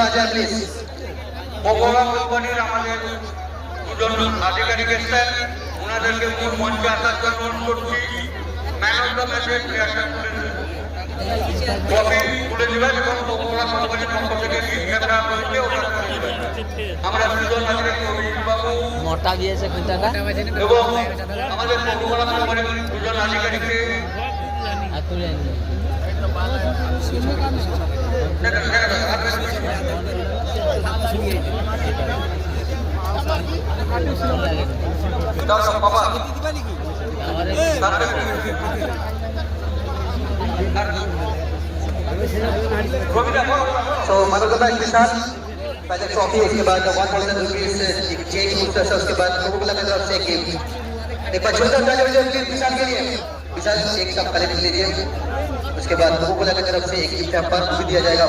आ जाए please. Coca কোম্পানির আমাদের দুজন আধিকারিক এসেছেন, ওনাদেরকে মূল মঞ্চে আসার জন্য অনুরোধ করছি। ম্যান অফ দ্য ম্যাচের ক্রিয়াশন ট্রফি তুলে দিবেন এবং কোকা কোম্পানির পক্ষ থেকে ক্যামেরা করবে ওটা আমরা দুজন আধিকারিক অভিজিৎবাবু মোটা দিয়েছে কোন টাকা এবং আমাদের কোকা কোম্পানির দুজন আধিকারিককে আর তুলে নিয়ে तो मनोरमा के साथ पहले ट्रॉफी, उसके बाद 1000 रुपीज चेक बूस्टर से, उसके बाद कोका की तरफ से एक गिफ्ट। एक बार जोरदार तालियां हो जाए विशाल के लिए। विशाल एक कप कलेक्ट लीजिए, उसके बाद कोका की तरफ से एक गिफ्ट आप पर दिया जाएगा।